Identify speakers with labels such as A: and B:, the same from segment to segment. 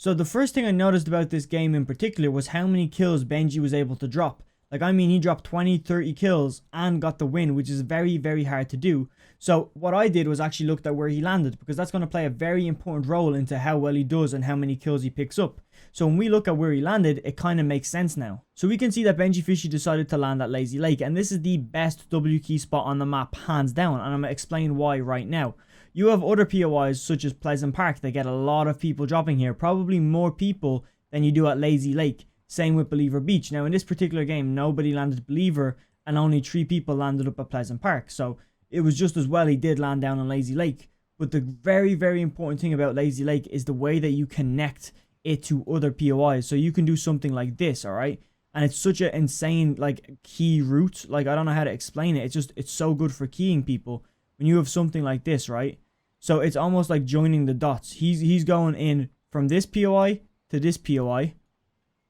A: So the first thing I noticed about this game in particular was how many kills Benji was able to drop. Like, I mean, he dropped 20, 30 kills and got the win, which is very, very hard to do. So what I did was actually looked at where he landed, because that's going to play a very important role into how well he does and how many kills he picks up. So when we look at where he landed, it kind of makes sense now. So we can see that BenjyFishy decided to land at Lazy Lake, and this is the best W key spot on the map, hands down, and I'm going to explain why right now. You have other POIs such as Pleasant Park that get a lot of people dropping here, probably more people than you do at Lazy Lake. Same with Believer Beach. Now in this particular game, nobody landed Believer and only 3 people landed up at Pleasant Park. So it was just as well he did land down on Lazy Lake. But the very, very important thing about Lazy Lake is the way that you connect it to other POIs. So you can do something like this, alright? And it's such an insane, like, key route. Like, I don't know how to explain it. It's so good for keying people when you have something like this, right? So it's almost like joining the dots. He's going in from this POI to this POI,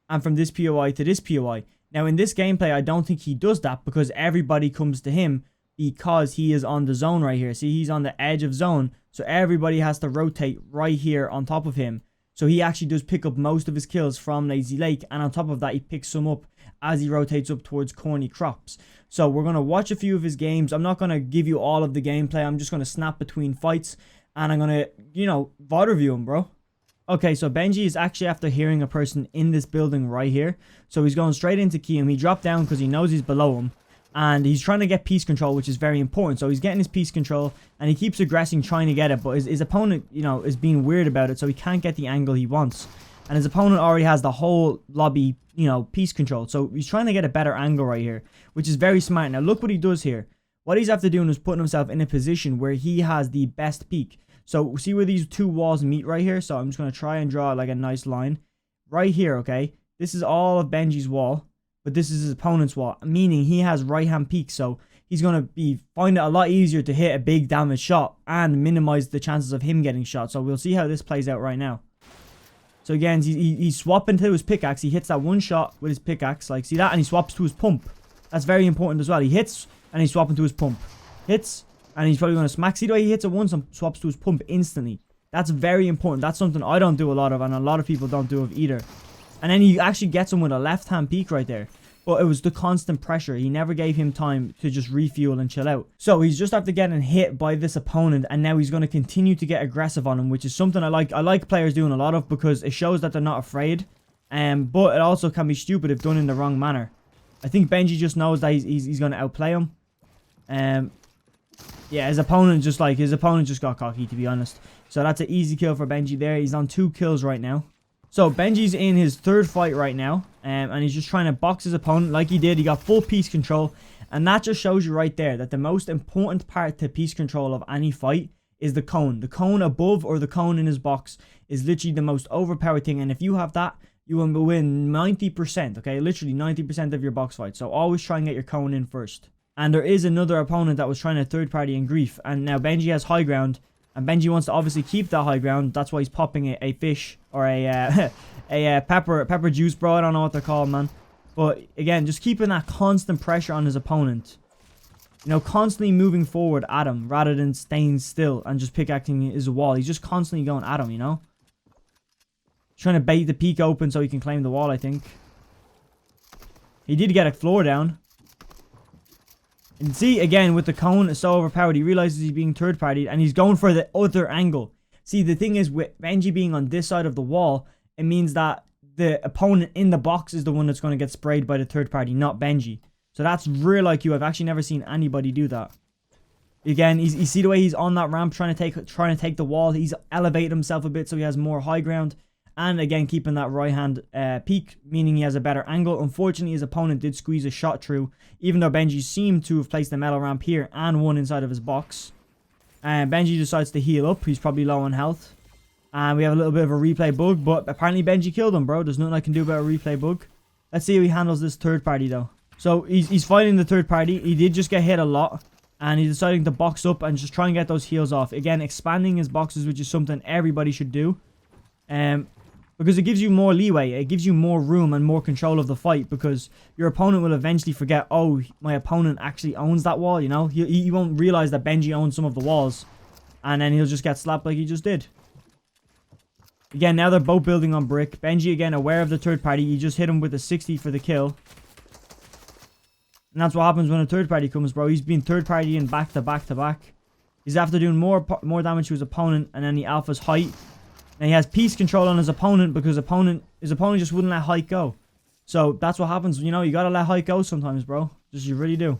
A: and from this POI to this POI. Now in this gameplay, I don't think he does that because everybody comes to him because he is on the zone right here. See, he's on the edge of zone, so everybody has to rotate right here on top of him. So he actually does pick up most of his kills from Lazy Lake, and on top of that, he picks some up as he rotates up towards Corny Crops. So we're going to watch a few of his games. I'm not going to give you all of the gameplay. I'm just going to snap between fights, and I'm going to, you know, VOD review him, bro. Okay, so Benji is actually after hearing a person in this building right here. So he's going straight into key him. He dropped down because he knows he's below him. And he's trying to get piece control, which is very important. So he's getting his piece control, and he keeps aggressing, trying to get it. But his opponent, you know, is being weird about it, so he can't get the angle he wants. And his opponent already has the whole lobby, you know, piece control. So he's trying to get a better angle right here, which is very smart. Now look what he does here. What he's after doing is putting himself in a position where he has the best peak. So see where these two walls meet right here? So I'm just going to try and draw like a nice line. Right here, okay? This is all of Benji's wall, but this is his opponent's wall, meaning he has right-hand peak. So he's going to find it a lot easier to hit a big damage shot and minimize the chances of him getting shot. So we'll see how this plays out right now. So again, he's swapping to his pickaxe. He hits that one shot with his pickaxe. Like, see that? And he swaps to his pump. That's very important as well. He hits, and he's swapping to his pump. Hits, and he's probably going to smack. See the way he hits it once and swaps to his pump instantly. That's very important. That's something I don't do a lot of, and a lot of people don't do of either. And then he actually gets him with a left-hand peek right there. But it was the constant pressure. He never gave him time to just refuel and chill out. So he's just after getting hit by this opponent, and now he's going to continue to get aggressive on him, which is something I like. I like players doing a lot of because it shows that they're not afraid. But it also can be stupid if done in the wrong manner. I think Benji just knows that he's going to outplay him. Yeah, his opponent just got cocky, to be honest. So that's an easy kill for Benji there. He's on 2 kills right now. So Benji's in his 3rd fight right now, and he's just trying to box his opponent like he did. He got full piece control, and that just shows you right there that the most important part to piece control of any fight is the cone. The cone above or the cone in his box is literally the most overpowered thing, and if you have that, you will win 90%, okay? Literally 90% of your box fight. So always try and get your cone in first. And there is another opponent that was trying to third party in grief, and now Benji has high ground. And Benji wants to obviously keep that high ground. That's why he's popping a fish or a pepper juice, bro. I don't know what they're called, man. But again, just keeping that constant pressure on his opponent. You know, constantly moving forward at him rather than staying still and just pickaxing his wall. He's just constantly going at him, you know. Trying to bait the peak open so he can claim the wall, I think. He did get a floor down. And see, again, with the cone, it's so overpowered. He realizes he's being third-partied, and he's going for the other angle. See, the thing is, with Benji being on this side of the wall, it means that the opponent in the box is the one that's going to get sprayed by the third party, not Benji. So that's real IQ. I've actually never seen anybody do that. Again, you see the way he's on that ramp, trying to take the wall. He's elevated himself a bit so he has more high ground. And again, keeping that right hand peak, meaning he has a better angle. Unfortunately, his opponent did squeeze a shot through, even though Benji seemed to have placed the metal ramp here and one inside of his box. And Benji decides to heal up. He's probably low on health. And we have a little bit of a replay bug, but apparently Benji killed him, bro. There's nothing I can do about a replay bug. Let's see how he handles this third party, though. So he's fighting the third party. He did just get hit a lot. And he's deciding to box up and just try and get those heals off. Again, expanding his boxes, which is something everybody should do. Because it gives you more leeway, it gives you more room and more control of the fight, because your opponent will eventually forget, oh, my opponent actually owns that wall, you know? He won't realize that Benji owns some of the walls, and then he'll just get slapped like he just did. Again, now they're both building on brick. Benji, again, aware of the third party. He just hit him with a 60 for the kill. And that's what happens when a third party comes, bro. He's been third partying back to back to back. He's after doing more damage to his opponent, and then he alphas height. And he has piece control on his opponent because his opponent just wouldn't let height go. So that's what happens. You know, you gotta let height go sometimes, bro. Just you really do.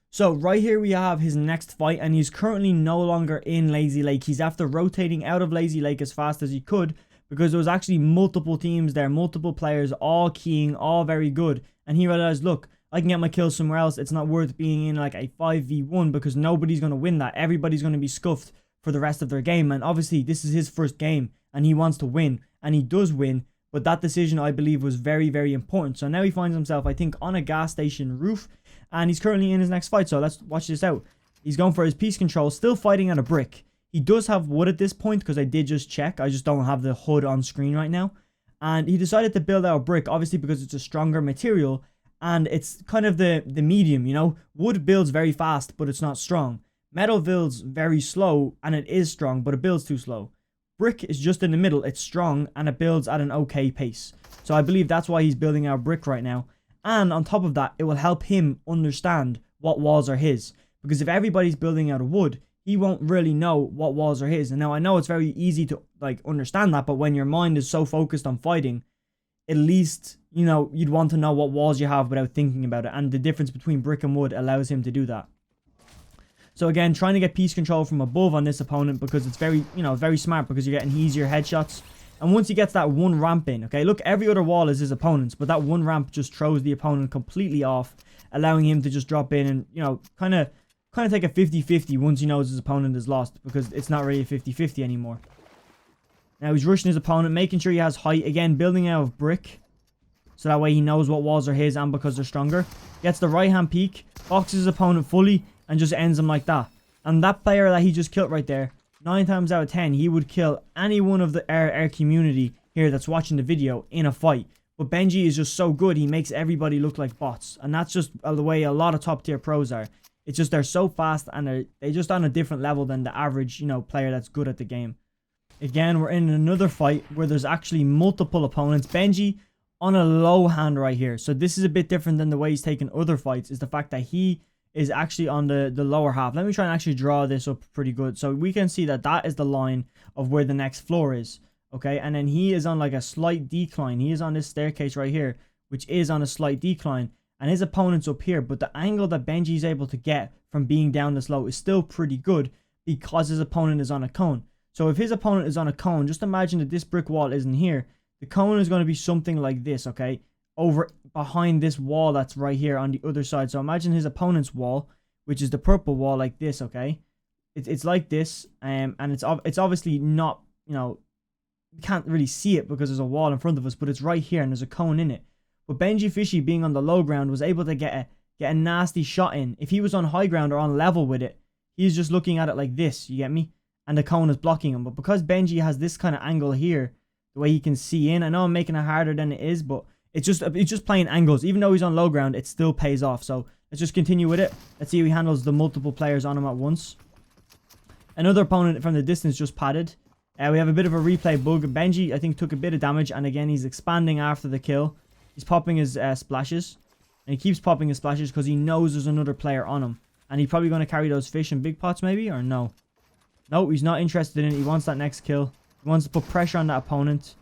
A: So right here we have his next fight, and he's currently no longer in Lazy Lake. He's after rotating out of Lazy Lake as fast as he could because there was actually multiple teams there, multiple players, all keying, all very good. And he realized, look, I can get my kills somewhere else. It's not worth being in like a 5v1 because nobody's going to win that. Everybody's going to be scuffed for the rest of their game. And obviously this is his first game and he wants to win, and he does win. But that decision, I believe, was very, very important. So now he finds himself, I think, on a gas station roof, and he's currently in his next fight. So let's watch this out. He's going for his piece control, still fighting at a brick. He does have wood at this point because I did just check. I just don't have the HUD on screen right now. And he decided to build out a brick, obviously because it's a stronger material. And it's kind of the medium, you know. Wood builds very fast, but it's not strong. Metal builds very slow, and it is strong, but it builds too slow. Brick is just in the middle. It's strong, and it builds at an okay pace. So I believe that's why he's building out brick right now. And on top of that, it will help him understand what walls are his. Because if everybody's building out of wood, he won't really know what walls are his. And now I know it's very easy to like understand that, but when your mind is so focused on fighting, at least, you know, you'd want to know what walls you have without thinking about it. And the difference between brick and wood allows him to do that. So again, trying to get piece control from above on this opponent because it's very, you know, very smart because you're getting easier headshots. And once he gets that one ramp in, okay, look, every other wall is his opponent's, but that one ramp just throws the opponent completely off, allowing him to just drop in and, you know, kind of take a 50-50 once he knows his opponent is lost because it's not really a 50-50 anymore. Now he's rushing his opponent, making sure he has height. Again, building out of brick. So that way he knows what walls are his and because they're stronger. Gets the right hand peek, boxes his opponent fully, and just ends him like that. And that player that he just killed right there, 9 times out of 10, he would kill any one of our community here that's watching the video in a fight. But Benji is just so good, he makes everybody look like bots. And that's just the way a lot of top tier pros are. It's just they're so fast and they're just on a different level than the average, you know, player that's good at the game. Again, we're in another fight where there's actually multiple opponents. Benji on a low hand right here. So this is a bit different than the way he's taken other fights, is the fact that he is actually on the lower half. Let me try and actually draw this up pretty good. So we can see that that is the line of where the next floor is. Okay, and then he is on like a slight decline. He is on this staircase right here, which is on a slight decline. And his opponent's up here. But the angle that Benji is able to get from being down this low is still pretty good because his opponent is on a cone. So if his opponent is on a cone, just imagine that this brick wall isn't here. The cone is going to be something like this, okay? Over behind this wall that's right here on the other side. So imagine his opponent's wall, which is the purple wall, like this, okay? It's like this, and it's obviously not, you know, you can't really see it because there's a wall in front of us, but it's right here and there's a cone in it. But BenjyFishy, being on the low ground, was able to get a nasty shot in. If he was on high ground or on level with it, he's just looking at it like this, you get me? And the cone is blocking him. But because Benji has this kind of angle here, the way he can see in, I know I'm making it harder than it is, but it's just playing angles. Even though he's on low ground, it still pays off. So let's just continue with it. Let's see how he handles the multiple players on him at once. Another opponent from the distance just padded. We have a bit of a replay bug. Benji, I think, took a bit of damage, and again, he's expanding after the kill. He's popping his splashes, and he keeps popping his splashes because he knows there's another player on him. And he's probably going to carry those fish in big pots, maybe, or no? No, he's not interested in it. He wants that next kill. He wants to put pressure on that opponent.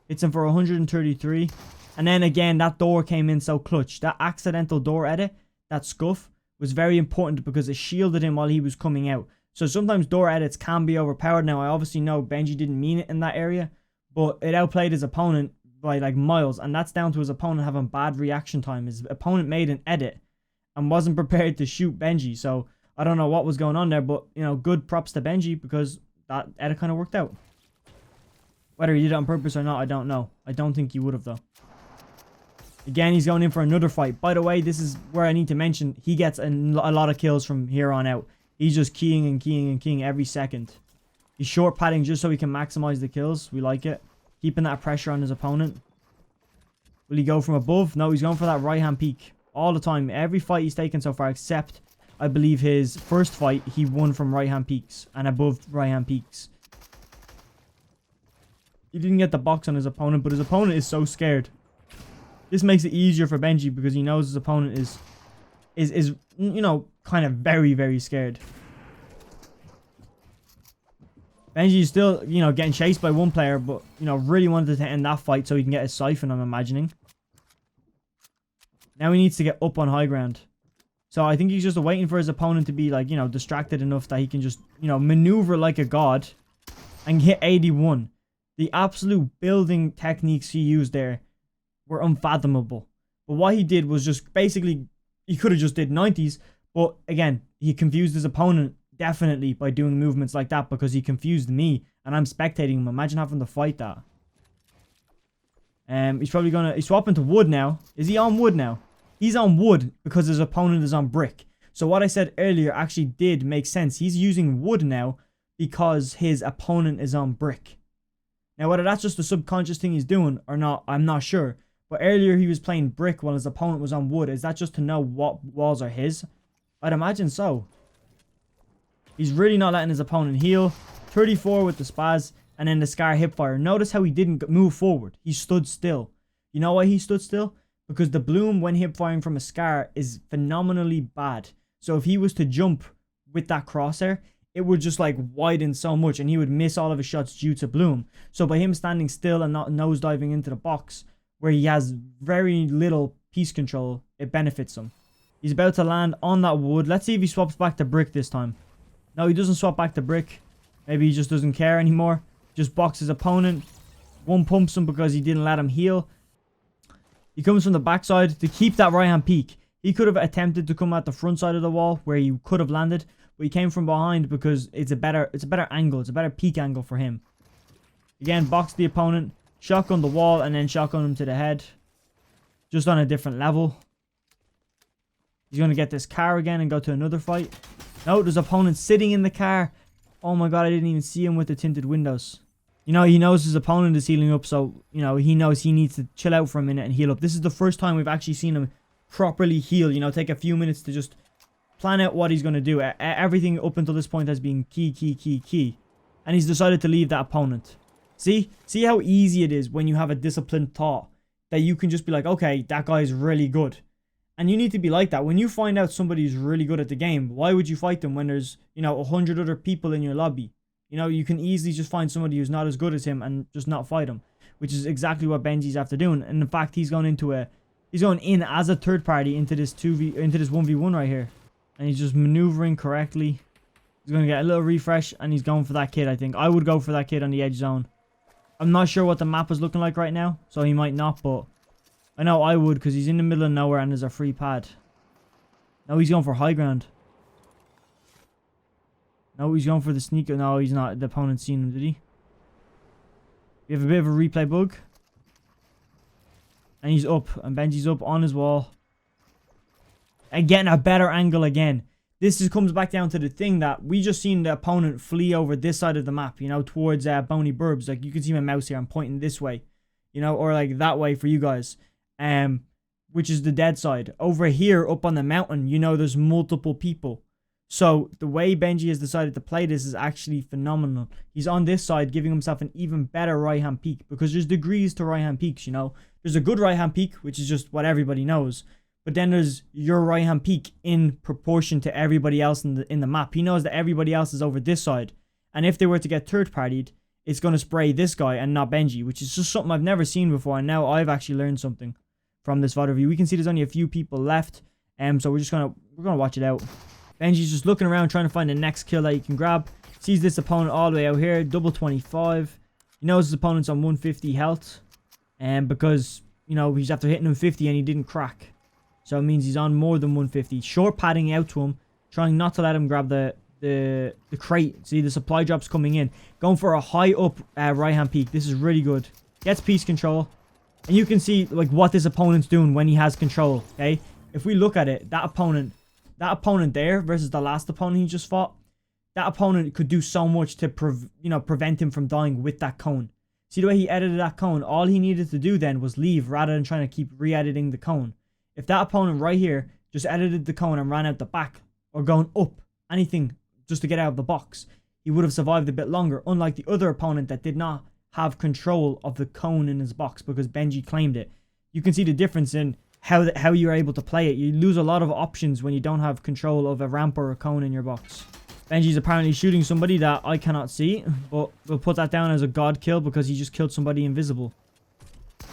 A: Hits him for 133. And then again, that door came in so clutch. That accidental door edit, that scuff, was very important because it shielded him while he was coming out. So sometimes door edits can be overpowered. Now, I obviously know Benji didn't mean it in that area, but it outplayed his opponent by like miles. And that's down to his opponent having bad reaction time. His opponent made an edit and wasn't prepared to shoot Benji. So I don't know what was going on there, but, you know, good props to Benji because that edit kind of worked out. Whether he did it on purpose or not, I don't know. I don't think he would have, though. Again, he's going in for another fight. By the way, this is where I need to mention he gets a lot of kills from here on out. He's just keying and keying and keying every second. He's short padding just so he can maximize the kills. We like it. Keeping that pressure on his opponent. Will he go from above? No, he's going for that right-hand peek. All the time. Every fight he's taken so far, except, I believe, his first fight, he won from right-hand peeks and above right-hand peeks. He didn't get the box on his opponent, but his opponent is so scared. This makes it easier for Benji because he knows his opponent is you know, kind of very, very scared. Benji is still, you know, getting chased by one player, but, you know, really wanted to end that fight so he can get his siphon, I'm imagining. Now he needs to get up on high ground. So I think he's just waiting for his opponent to be, like, you know, distracted enough that he can just, you know, maneuver like a god and hit 81. The absolute building techniques he used there were unfathomable. But what he did was just basically, he could have just did 90s, but again, he confused his opponent definitely by doing movements like that because he confused me and I'm spectating him. Imagine having to fight that. He's probably gonna, he's swapping to wood now. Is he on wood now? He's on wood because his opponent is on brick. So what I said earlier actually did make sense. He's using wood now because his opponent is on brick. Now whether that's just a subconscious thing he's doing or not, I'm not sure. But earlier he was playing brick while his opponent was on wood. Is that just to know what walls are his? I'd imagine so. He's really not letting his opponent heal. 34 with the spaz. And then the Scar hipfire. Notice how he didn't move forward. He stood still. You know why he stood still? Because the bloom when hipfiring from a Scar is phenomenally bad. So if he was to jump with that crosshair, it would just like widen so much and he would miss all of his shots due to bloom. So by him standing still and not nosediving into the box, where he has very little piece control, it benefits him. He's about to land on that wood. Let's see if he swaps back to brick this time. No, he doesn't swap back to brick. Maybe he just doesn't care anymore. Just boxes his opponent. One pumps him because he didn't let him heal. He comes from the backside to keep that right hand peak. He could have attempted to come at the front side of the wall where he could have landed, but he came from behind because it's a better angle. It's a better peak angle for him. Again, box the opponent, shotgun the wall, and then shotgun him to the head. Just on a different level. He's going to get this car again and go to another fight. No, there's opponent sitting in the car. Oh my god, I didn't even see him with the tinted windows. You know, he knows his opponent is healing up, so, you know, he knows he needs to chill out for a minute and heal up. This is the first time we've actually seen him properly heal. You know, take a few minutes to just plan out what he's going to do. Everything up until this point has been key. And he's decided to leave that opponent. See how easy it is when you have a disciplined thought that you can just be like, okay, that guy is really good. And you need to be like that. When you find out somebody is really good at the game, why would you fight them when there's, you know, 100 other people in your lobby? You know, you can easily just find somebody who's not as good as him and just not fight him, which is exactly what Benji's after doing. And in fact, he's going in as a third party into this 1v1 right here, and he's just maneuvering correctly. He's going to get a little refresh, and he's going for that kid. I think I would go for that kid on the edge zone. I'm not sure what the map is looking like right now, so he might not, but I know I would because he's in the middle of nowhere and there's a free pad. No, he's going for high ground. No, he's going for the sneaker. No, he's not. The opponent's seen him, did he? We have a bit of a replay bug. And he's up. And Benji's up on his wall. And getting a better angle again. This just comes back down to the thing that we just seen the opponent flee over this side of the map, you know, towards Boney Burbs. Like, you can see my mouse here. I'm pointing this way, you know, or like that way for you guys. Which is the dead side. Over here, up on the mountain, you know, there's multiple people. So the way Benji has decided to play this is actually phenomenal. He's on this side, giving himself an even better right-hand peak, because there's degrees to right-hand peaks, you know. There's a good right-hand peak, which is just what everybody knows. But then there's your right-hand peak in proportion to everybody else in the map. He knows that everybody else is over this side. And if they were to get third-partied, it's going to spray this guy and not Benji, which is just something I've never seen before. And now I've actually learned something from this VOD review. We can see there's only a few people left. So we're gonna watch it out. Benji's just looking around trying to find the next kill that he can grab. Sees this opponent all the way out here, double 25. He knows his opponent's on 150 health. And because, you know, he's after hitting him 50 and he didn't crack. So it means he's on more than 150. Short padding out to him, trying not to let him grab the crate. See, the supply drop's coming in. Going for a high up right hand peak. This is really good. Gets piece control. And you can see like what this opponent's doing when he has control. Okay, if we look at it, that opponent there versus the last opponent he just fought, that opponent could do so much to prevent him from dying with that cone. See the way he edited that cone? All he needed to do then was leave rather than trying to keep re-editing the cone. If that opponent right here just edited the cone and ran out the back or going up, anything just to get out of the box, he would have survived a bit longer, unlike the other opponent that did not have control of the cone in his box because Benji claimed it. You can see the difference in how you're able to play it. You lose a lot of options when you don't have control of a ramp or a cone in your box. Benji's apparently shooting somebody that I cannot see, but we'll put that down as a god kill because he just killed somebody invisible.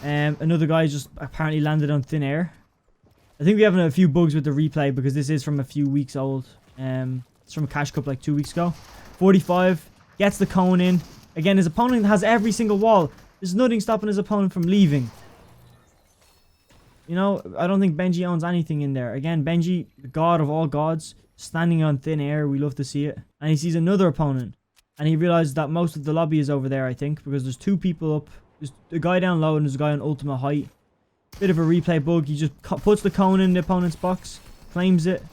A: Another guy just apparently landed on thin air. I think we have a few bugs with the replay because this is from a few weeks old. It's from a Cash Cup like 2 weeks ago. 45, gets the cone in. Again, his opponent has every single wall. There's nothing stopping his opponent from leaving. You know, I don't think Benji owns anything in there. Again, Benji, the god of all gods, standing on thin air. We love to see it. And he sees another opponent. And he realizes that most of the lobby is over there, I think. Because there's 2 people up. There's a guy down low and there's a guy on ultimate height. Bit of a replay bug. He just puts the cone in the opponent's box. Claims it.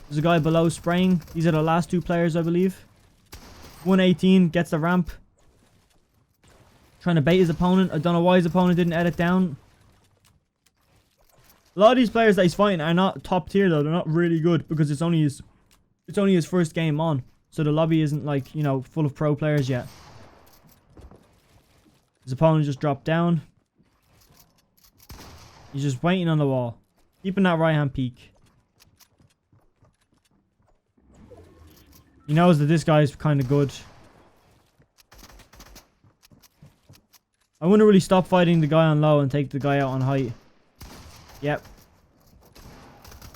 A: There's a guy below spraying. These are the last 2 players, I believe. 118 gets the ramp. Trying to bait his opponent. I don't know why his opponent didn't edit down. A lot of these players that he's fighting are not top tier though. They're not really good because it's only his first game on. So the lobby isn't like, you know, full of pro players yet. His opponent just dropped down. He's just waiting on the wall. Keeping that right hand peek. He knows that this guy's kind of good. I wouldn't really stop fighting the guy on low and take the guy out on height. Yep.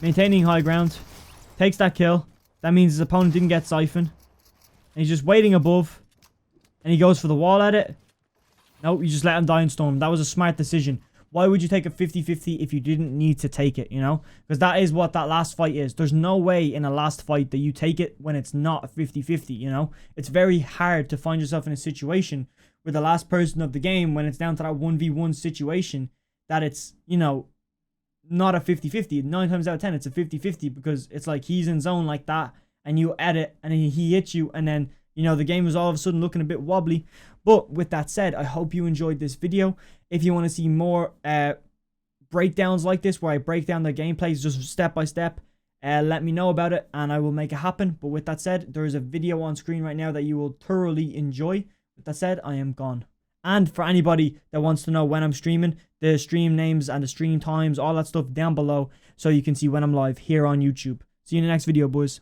A: Maintaining high ground. Takes that kill. That means his opponent didn't get siphon. And he's just waiting above. And he goes for the wall at it. Nope, you just let him die in storm. That was a smart decision. Why would you take a 50-50 if you didn't need to take it, you know? Because that is what that last fight is. There's no way in a last fight that you take it when it's not a 50-50, you know? It's very hard to find yourself in a situation where the last person of the game, when it's down to that 1v1 situation, that it's, you know, not a 50-50. 9 times out of 10, it's a 50-50 because it's like he's in zone like that and you edit and he hits you and then, you know, the game is all of a sudden looking a bit wobbly. But with that said, I hope you enjoyed this video. If you want to see more breakdowns like this where I break down the gameplays just step by step, let me know about it and I will make it happen. But with that said, there is a video on screen right now that you will thoroughly enjoy. With that said, I am gone. And for anybody that wants to know when I'm streaming, the stream names and the stream times, all that stuff down below so you can see when I'm live here on YouTube. See you in the next video, boys.